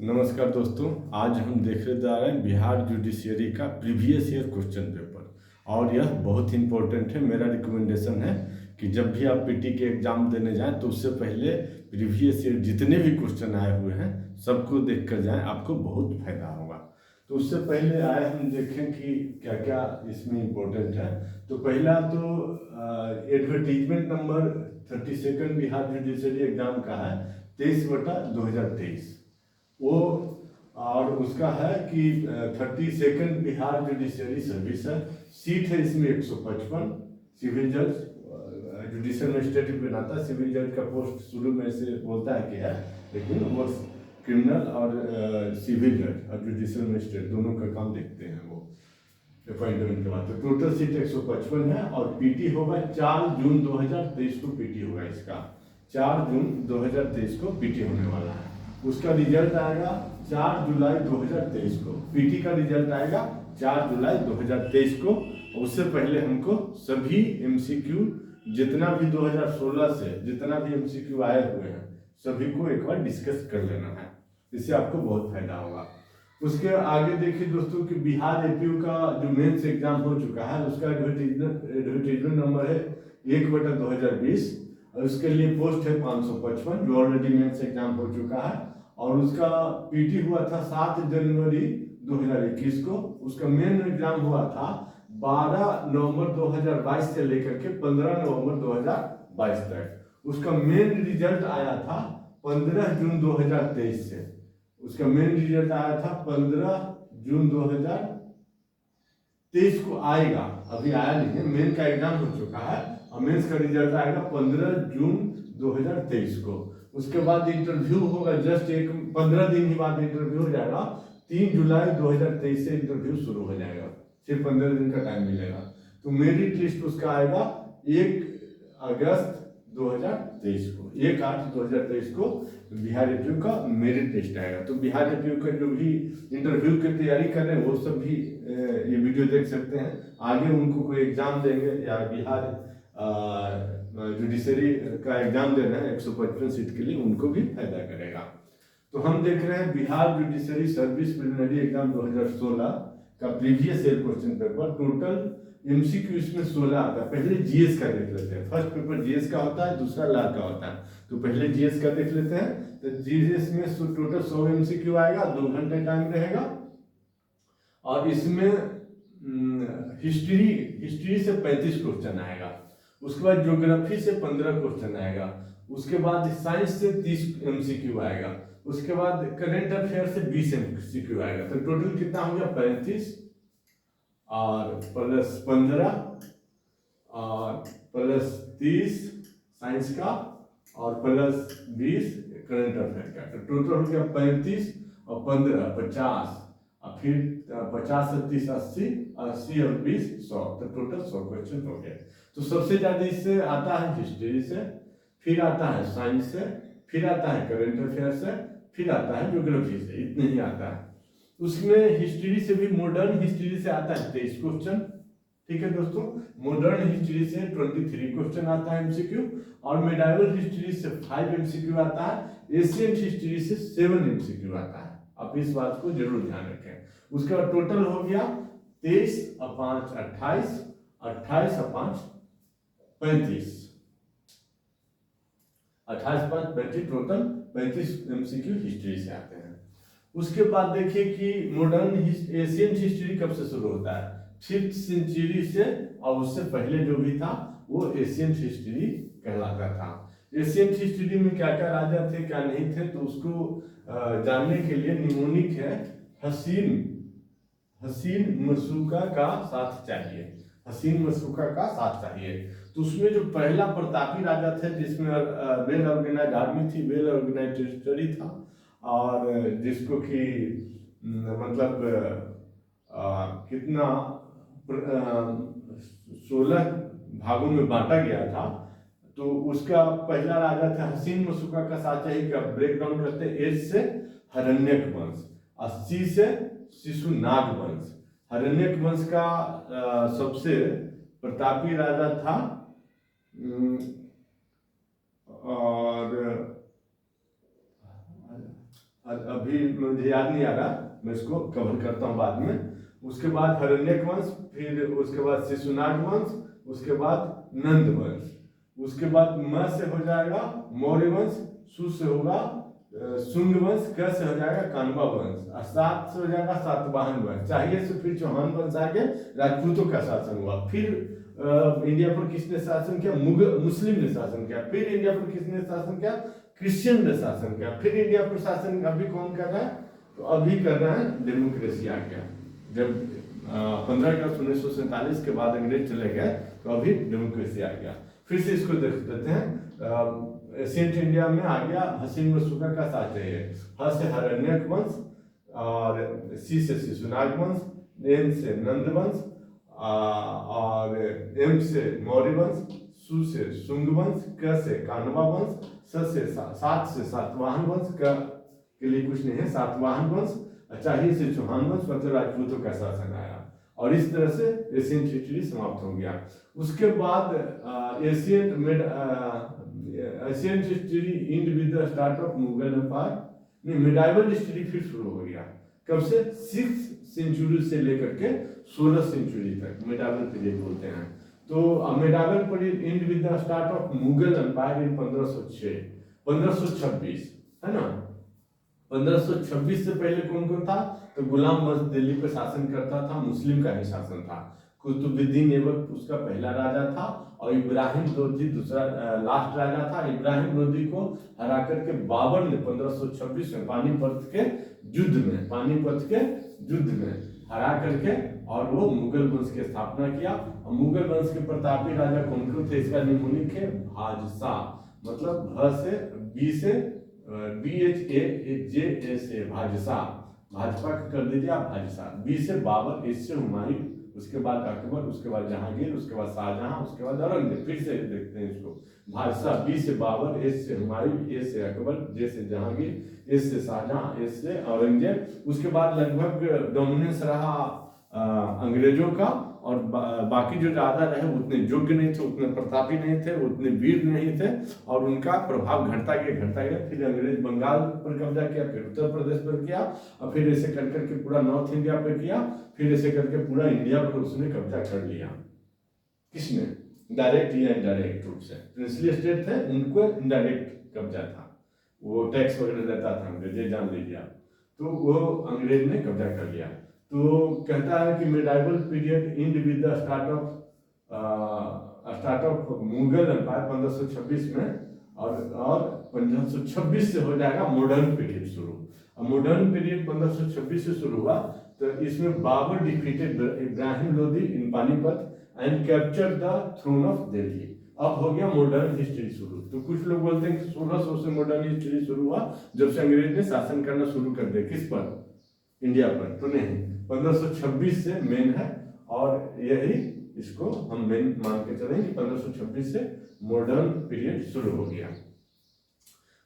नमस्कार दोस्तों, आज हम देखने जा रहे हैं बिहार जुडिशियरी का प्रीवियस ईयर क्वेश्चन पेपर। और यह बहुत इंपॉर्टेंट है। मेरा रिकमेंडेशन है कि जब भी आप पीटी के एग्जाम देने जाएं तो उससे पहले प्रीवियस ईयर जितने भी क्वेश्चन आए हुए हैं सबको देख कर जाएँ, आपको बहुत फायदा होगा। तो उससे पहले आए हम देखें कि क्या क्या इसमें इम्पोर्टेंट है। तो पहला तो advertisement number 32 Bihar judiciary exam का है 23/2023 वो। और उसका है कि 32 बिहार जुडिशियरी सर्विस है। सीट है इसमें 155 सिविल जज। जुडिशियल मजिस्ट्रेट भी बनाता है। सिविल जज का पोस्ट शुरू में से बोलता है कि है, लेकिन वो क्रिमिनल और सिविल जज और जुडिशियल मजिस्ट्रेट दोनों का काम देखते हैं वो अपॉइंटमेंट के बाद। तो टोटल सीट 155 है और पीटी होगा 4 जून 2023 को पीटी होगा इसका। 4 जून 2023 को पीटी होने वाला है। उसका रिजल्ट आएगा 4 जुलाई 2023 को। पीटी का रिजल्ट आएगा 4 जुलाई 2023 को। उससे पहले हमको सभी एमसीक्यू जितना भी 2016 से जितना भी एमसीक्यू आए हुए हैं सभी को एक बार डिस्कस कर लेना है। इससे आपको बहुत फायदा होगा। उसके आगे देखिए दोस्तों कि बिहार एपीयू का जो मेंस एग्जाम हो चुका है उसका एडवर्टीजमेंट नंबर है 1/2020 और उसके लिए पोस्ट है 555 जो ऑलरेडी मेंस एग्जाम हो चुका है। और उसका पीटी हुआ था 7 जनवरी 2021 को। उसका मेन एग्जाम हुआ था 12 नवंबर 2022 से लेकर के 15 नवंबर 2022 तक। उसका मेन रिजल्ट आया था 15 जून 2023 से। उसका मेन रिजल्ट आया था 15 जून 2023 को आएगा, अभी आया नहीं है। मेन का एग्जाम हो चुका है और मेंस का रिजल्ट आएगा 15 जून 2023 को। उसके बाद इंटरव्यू होगा, जस्ट 15 दिन ही बाद इंटरव्यू हो जाएगा। 3 जुलाई 2023 से इंटरव्यू शुरू हो जाएगा। सिर्फ 15 दिन का टाइम मिलेगा। तो मेरिट लिस्ट उसका आएगा 1 अगस्त 2023 को। 1/8/2023 को बिहार एपीयू का मेरिट लिस्ट आएगा। तो बिहार एपीयू का जो भी इंटरव्यू की तैयारी कर रहे हैं वो सब भी ये वीडियो देख सकते हैं। आगे उनको कोई एग्जाम देंगे या बिहार जुडिशरी का एग्जाम देना है 155 सीट के लिए, उनको भी फायदा करेगा। तो हम देख रहे हैं Bihar judiciary service preliminary exam 2016 का previous year question paper. Total MCQ इसमें 16 आता है। पहले जीएस का देख लेते हैं। फर्स्ट पेपर जीएस का होता है, दूसरा लॉ का होता है। तो पहले जीएस का देख लेते हैं। तो जीएस में टोटल 100 एमसीक्यू आएगा, 2 घंटे टाइम रहेगा। और इसमें हिस्ट्री से 35 क्वेश्चन आएगा। उसके बाद ज्योग्राफी से 15 क्वेश्चन आएगा। उसके बाद साइंस से 30 एमसीक्यू आएगा। उसके बाद करंट अफेयर से 20 एमसीक्यू आएगा। तो टोटल कितना हो गया 35 और प्लस 15 और प्लस 30 साइंस का और प्लस 20 करंट अफेयर का। तो टोटल हो गया 35 और 15 50 और फिर 50 से 30 80 80 और 20 100। तो टोटल 100 क्वेश्चन हो गए। तो सबसे ज्यादा इससे आता है हिस्ट्री से, फिर आता है साइंस से, फिर आता है करंट अफेयर से, फिर आता है ज्योग्राफी से। इतने ही आता है। उसमें हिस्ट्री से भी मॉडर्न हिस्ट्री से आता है 23 क्वेश्चन। ठीक है दोस्तों, मॉडर्न हिस्ट्री से 23 क्वेश्चन आता है एमसीक्यू और मेडाइवल हिस्ट्री से 5 एमसीक्यू आता है। एशियन हिस्ट्री से 7 एमसीक्यू आता है। आप इस बात को जरूर ध्यान रखें। उसके बाद टोटल हो गया 23 और 5 28, 28 और 5 35, 28 5 35, टोटल 35 एमसीक्यू हिस्ट्री से आते हैं। उसके बाद देखिए कि मॉडर्न एशियन हिस्ट्री कब से शुरू होता है 5th सेंचुरी से, और उससे पहले जो भी था वो एशियन हिस्ट्री कहलाता था। एशियन हिस्ट्री में क्या क्या राजा थे क्या नहीं थे, तो उसको जानने के लिए निमोनिक है हसीन मशूका का साथ चाहिए। हसीन मशूका का साथ चाहिए। तो उसमें जो पहला प्रतापी राजा थे जिसमें वेल ऑर्गेनाइज आर्मी थी, वेल ऑर्गेनाइज टेरिटरी था और जिसको कि मतलब कितना 16 भागों में बांटा गया था। तो उसका पहला राजा था हसीन मशूका का साचाही का ब्रेक डाउन करते हैं। एच से हरण्यक वंश और सी से शिशुनाग वंश। हरण्यक वंश का सबसे प्रतापी राजा था और अभी मुझे याद नहीं आ रहा, मैं इसको कवर करता हूँ बाद में। उसके बाद हरण्यक वंश, फिर उसके बाद शिशुनाग वंश, उसके बाद नंद वंश, उसके बाद म से हो जाएगा मौर्य वंश, सु से होगा शुंग वंश, क से हो जाएगा कानवा वंश, और सात से हो जाएगा सातवाहन वंश। चाहिए से फिर चौहान वंश आ गया, राजपूतों का शासन हुआ। फिर इंडिया पर किसने शासन किया? मुस्लिम ने शासन किया। फिर इंडिया पर किसने शासन किया? क्रिश्चियन ने शासन किया। फिर इंडिया पर शासन अभी कौन कर रहा है? तो अभी कर रहा है डेमोक्रेसी आ गया। जब 15 अगस्त 1947 के बाद अंग्रेज चले गए तो अभी डेमोक्रेसी आ गया। फिर से इसको देख लेते हैं। एशियंट इंडिया में आ गया हसीन मसूका का साचय, ह से हरण्यक वंश, और सी से शिशुनाग वंश, एन से नंद वंश, और एम से मौर्य वंश, सु से शुंग वंश, क से कानवा वंश, सात से सातवाहन वंश, के लिए कुछ नहीं है, सातवाहन वंश, चाहिए से चौहान वंश, मतलब राजपूतों का शासन आया। और इस तरह से एशियन हिस्ट्री समाप्त हो गया। उसके बाद Asian history end with the start of Mughal empire, नहीं, मिडाइवल हिस्ट्री फिर शुरू हो गया। कब से? 6th सेंचुरी से लेकर के 16th सेंचुरी तक मिडाइवल पीरियड बोलते हैं। तो medieval period end with the start of Mughal empire in 1526, है ना। 1526 से पहले कौन कौन था? तो गुलाम वंश दिल्ली पर शासन करता था, मुस्लिम का ही शासन था। कुतुबुद्दीन ऐबक उसका पहला राजा था, और इब्राहिम लोधी दूसरा लास्ट राजा था। इब्राहिम लोधी को हरा करके बाबर ने 1526 में पानीपत के युद्ध में हरा करके, और वो मुगल वंश की स्थापना किया। और मुगल वंश के प्रतापी राजा कौन कौन थे? इसका निमोनिक है भाजसा, मतलब भ से बी से BHAJ से भाजसा, भाजपा का कर दीजिए आप भाजसा। बी से बाबर, एस से हुमायूं, उसके बाद अकबर, उसके बाद जहांगीर, उसके बाद शाहजहां, उसके बाद औरंगजेब। फिर से देखते हैं इसको, भाजसा। बी से बाबर, एस से हुमायूं, ए से अकबर, जे से जहांगीर, एस से शाहजहां, एस से औरंगजेब। उसके बाद लगभग डोमिनेंस रहा अंग्रेजों का, और बाकी जो ज्यादा रहे उतने योग्य नहीं थे, उतने प्रतापी नहीं थे, उतने वीर नहीं थे, और उनका प्रभाव घटता गया। फिर अंग्रेज बंगाल पर कब्जा किया, फिर उत्तर प्रदेश पर किया, और फिर ऐसे कर करके पूरा नॉर्थ इंडिया पर किया, फिर ऐसे करके पूरा इंडिया पर उसने कब्जा कर लिया। किसने? डायरेक्ट या इनडायरेक्ट रूप से। प्रिंसली स्टेट थे, उनको इनडायरेक्ट कब्जा था, वो टैक्स वगैरह देता था अंग्रेज, जान लीजिए आप। तो वो अंग्रेज ने कब्जा कर लिया। तो कहता है कि medieval period end with the start of Mughal empire 1526 में, और 1526 से हो जाएगा मॉडर्न पीरियड शुरू। अब मॉडर्न पीरियड 1526 से शुरू हुआ, तो इसमें Babur defeated Ibrahim Lodi in Panipat and capture the throne of Delhi. अब हो गया मॉडर्न हिस्ट्री शुरू। तो कुछ लोग बोलते हैं कि 1600 से मॉडर्न हिस्ट्री शुरू हुआ, जब से अंग्रेज ने शासन करना शुरू कर दिया। किस पर? इंडिया पर। तो नहीं, 1526 से मेन है, और यही इसको हम मेन मान के चलें कि 1526 से मॉडर्न पीरियड शुरू हो गया।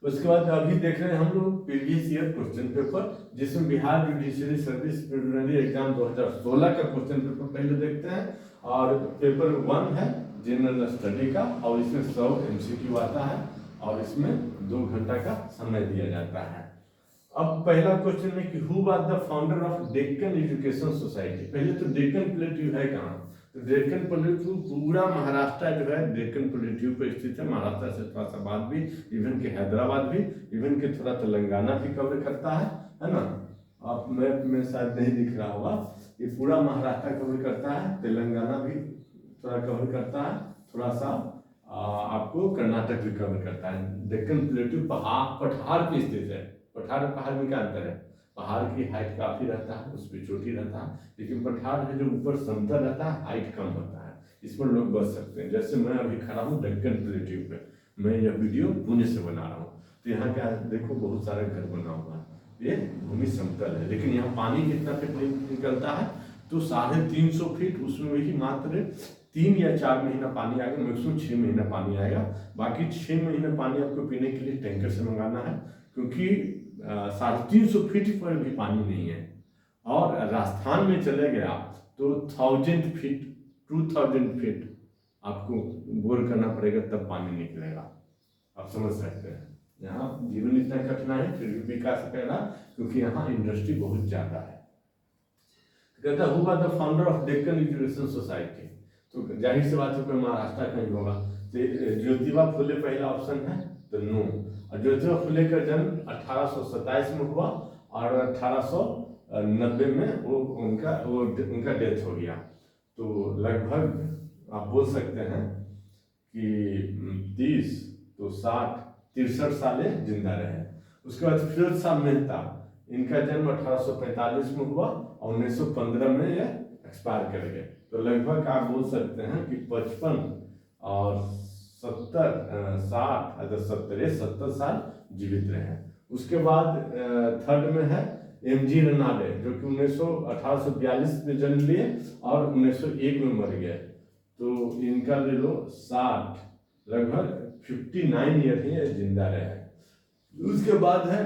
उसके बाद अभी देख रहे हैं हम लोग प्रीवियस ईयर क्वेश्चन पेपर, जिसमें Bihar judiciary service preliminary exam 2016 का क्वेश्चन पेपर पहले देखते हैं। और पेपर 1 है जनरल स्टडी का, और इसमें 100 MCQ आता है, और इसमें 2 घंटा का समय दिया जाता है। अब पहला क्वेश्चन है कि who was the founder of Deccan education society. पहले तो डेक्कन प्लेट्यू है कहाँ? तो डेक्कन प्लेट्यू पूरा महाराष्ट्र जो है डेक्कन प्लेट्यू पर स्थित है। महाराष्ट्र से थोड़ा सा बाद भी, इवन के हैदराबाद भी, इवन के थोड़ा तेलंगाना भी कवर करता है ना। आप मैप में शायद नहीं दिख रहा होगा, ये पूरा महाराष्ट्र कवर करता है, तेलंगाना भी थोड़ा कवर करता है, थोड़ा सा आपको कर्नाटक भी कवर करता है। डेक्कन प्लेट्यू पठार पे स्थित है। पठार और पहाड़ में क्या अंतर है? पहाड़ की हाइट काफी रहता है, उस पर चोटी रहता है, लेकिन पठार है जो ऊपर समतल रहता है, हाइट कम होता है, इस पर लोग बच सकते हैं। जैसे मैं अभी खड़ा हूँ डेक्कन प्लेट्यू पे, मैं यह वीडियो पुणे से बना रहा हूँ, तो यहाँ क्या देखो बहुत सारे घर बना हुआ है, ये भूमि समतल है, लेकिन यहाँ पानी कितना फीट निकलता है? तो 350 फीट, उसमें भी मात्र 3 या 4 महीना पानी आएगा, मैक्सिमम 6 महीना पानी आएगा। बाकी 6 महीना पानी आपको पीने के लिए टैंकर से मंगाना है, क्योंकि 350 फीट पर भी पानी नहीं है। और राजस्थान में चले गया तो 1000 फीट 2000 फीट आपको बोर करना पड़ेगा, तब पानी निकलेगा। आप समझ सकते हैं, यहाँ जीवन इतना कठिनाई है, फिर भी विकास कर रहा, क्योंकि यहाँ इंडस्ट्री बहुत ज़्यादा है। कहता who was the founder of Deccan education society, तो जाहिर सी बात है कोई महाराष्ट्र का ही होगा। तो ज्योतिबा फुले पहला ऑप्शन है, तो नो। और ज्योतिबा फुले का जन्म 1827 में हुआ और 1890 में वो उनका डेथ हो गया। तो लगभग आप बोल सकते हैं कि 30 तो 63 सालें जिंदा रहे। उसके बाद फिरोज शाह मेहता, इनका जन्म 1845 में हुआ और 1915 में ये एक्सपायर कर गए। तो लगभग आप बोल सकते हैं कि 55 और 70 साल जीवित रहे। उसके बाद थर्ड में है एमजी रनाडे, जो कि 1842 में जन्म लिए और 1901 में मर गए। तो इनका ले लो 60, लगभग 59 ईयर ही जिंदा रहे। उसके बाद है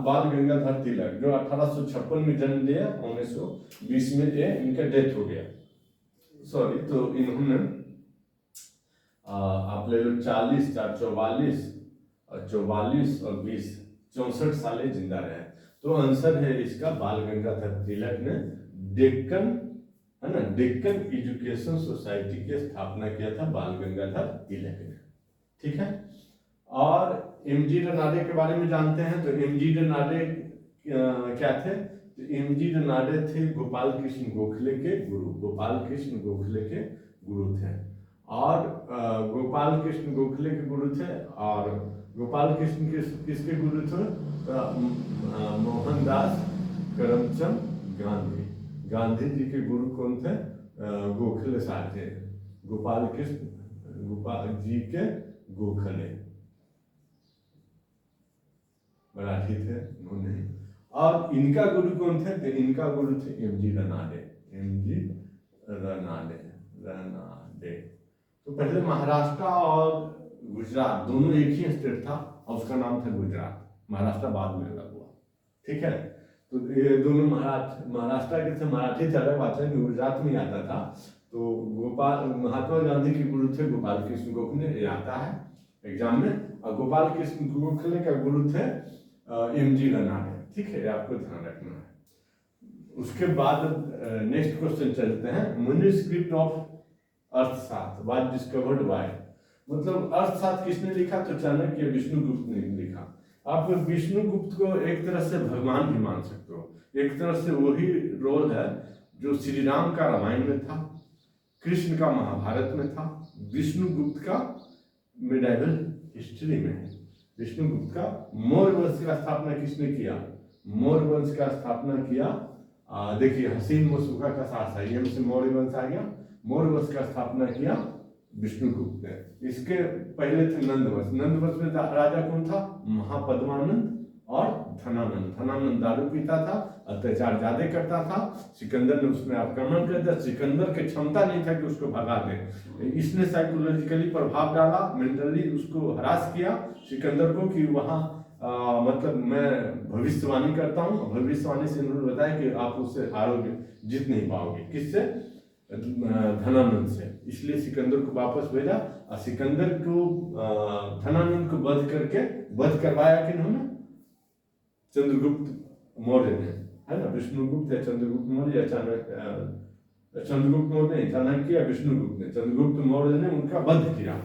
बाल गंगाधर तिलक, जो 1856 में जन्म लिया, 1920 में ये इनका डेथ हो गया। सॉरी, तो इन्होंने आप ले लो 40, 44 और 44 और 20, 64 साल जिंदा रहे। तो आंसर है इसका बाल गंगाधर तिलक ने डेक्कन, है ना, डेक्कन एजुकेशन सोसाइटी की स्थापना किया था बाल गंगाधर तिलक ने। ठीक है। और एमजी रनाडे के बारे में जानते हैं। तो एमजी रनाडे क्या थे? तो एमजी रनाडे थे गोपाल कृष्ण गोखले के गुरु, गोपाल कृष्ण गोखले के गुरु थे। और गोपाल कृष्ण गोखले के गुरु थे। और गोपाल कृष्ण किसके गुरु थे? मोहनदास करमचंद गांधी, गांधी जी के गुरु कौन थे? गोखले साहब थे, गोपाल कृष्ण गोपाल जी के गोखले, मराठी थे उन्होंने। और इनका गुरु कौन थे? तो इनका गुरु थे एमजी रनाडे, एमजी रनाडे। तो पहले महाराष्ट्र और गुजरात दोनों एक ही स्टेट था और उसका नाम था गुजरात, महाराष्ट्र बाद में अलग हुआ। ठीक है। तो ये दोनों महाराष्ट्र के थे, मराठी अलग बात है, गुजरात में आता था। तो महात्मा गांधी के गुरु थे गोपाल कृष्ण गोखले, ये आता है एग्जाम में। और गोपाल कृष्ण गोखले का गुरु थे एमजी रनाडे। ठीक है, आपको ध्यान रखना है। उसके बाद नेक्स्ट क्वेश्चन चलते हैं। मैन्युस्क्रिप्ट ऑफ अर्थशास्त्र वाज डिस्कवर्ड बाय, मतलब अर्थशास्त्र किसने लिखा? तो चाणक्य विष्णुगुप्त ने लिखा। आप विष्णुगुप्त को एक तरह से भगवान भी मान सकते हो, एक तरह से वही रोल है जो श्री राम का रामायण में था, कृष्ण का महाभारत में था, विष्णुगुप्त का मिडाइवल हिस्ट्री में है। विष्णुगुप्त का मौर्य वंश का स्थापना किसने किया? मौर्य वंश का स्थापना किया, देखिए हसीन मसूखा का शासक से मौर्य वंश आ गया। मौर्य वंश का स्थापना किया विष्णुगुप्त ने। इसके पहले थे नंद वंश। नंद वंश में राजा कौन था? महापद्मानंद और धनानंद। धनानंद दारू पीता था, अत्याचार ज्यादा करता था। सिकंदर ने उसमें आक्रमण कर दिया। सिकंदर की क्षमता नहीं था कि उसको भगा दे, इसने साइकोलॉजिकली प्रभाव डाला, मेंटली उसको हरास किया सिकंदर को कि वहाँ मतलब मैं भविष्यवाणी करता हूँ। भविष्यवाणी से उन्होंने बताया कि आप उससे हारोगे, जीत नहीं पाओगे। किससे? धनानंद से। इसलिए सिकंदर को वापस भेजा और सिकंदर को धनानंद को वध करवाया कि उन्होंने चंद्रगुप्त मौर्य ने, है ना। विष्णुगुप्त या चंद्रगुप्त मौर्य, चंद्रगुप्त मौर्य ने, चाणक्य या विष्णुगुप्त ने, चंद्रगुप्त मौर्य ने उनका वध किया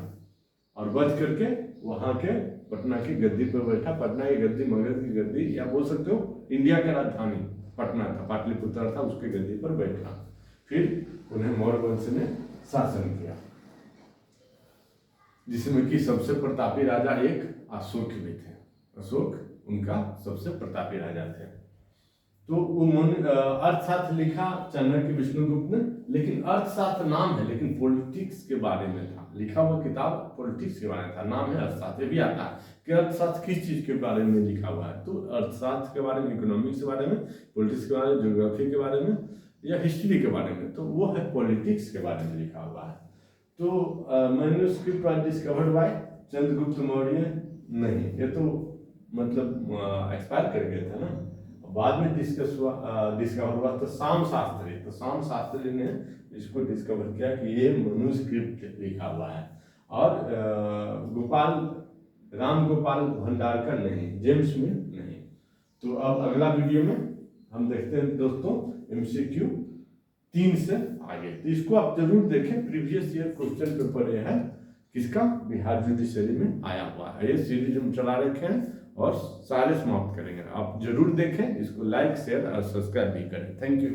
और वध करके वहां के पटना की गद्दी पर बैठा। पटना की गद्दी मगध की गद्दी, या बोल सकते हो इंडिया का राजधानी पटना था, पाटलिपुत्र था, उसके गद्दी पर बैठा। फिर उन्हें मौर्य वंश ने शासन किया, जिसमें कि सबसे प्रतापी राजा एक अशोक भी थे। अशोक उनका सबसे प्रतापी राजा थे। तो उन्होंने अर्थशास्त्र लिखा चाणक्य विष्णुगुप्त ने, लेकिन अर्थशास्त्र नाम है लेकिन पॉलिटिक्स के बारे में था। लिखा हुआ किताब पॉलिटिक्स के बारे में था, नाम है अर्थशास्त्र। भी आता है कि अर्थशास्त्र किस चीज के बारे में लिखा हुआ है। तो अर्थशास्त्र के बारे में, इकोनॉमिक्स के बारे में, पॉलिटिक्स के बारे में, ज्योग्राफी के बारे में या हिस्ट्री के बारे में, तो वो है पॉलिटिक्स के बारे में लिखा हुआ है। तो manuscript was discovered by Chandragupta Maurya नहीं, ये तो मतलब एक्सपायर कर गया था ना। बाद में डिस्कवर हुआ तो शाम शास्त्री, तो शाम शास्त्री ने इसको डिस्कवर किया कि ये मैन्युस्क्रिप्ट लिखा हुआ है। और गोपाल राम गोपाल भंडारकर नहीं, जेम्स मिल नहीं। तो अब अगला वीडियो में हम देखते हैं दोस्तों MCQ 3 से आगे। तो इसको आप जरूर देखें, प्रीवियस ईयर क्वेश्चन पेपर ये है किसका, बिहार जुडिशरी में आया हुआ है। ये सीरीज हम चला रखे हैं और सारे समाप्त करेंगे, आप जरूर देखें, इसको लाइक शेयर और सब्सक्राइब भी करें। Thank you.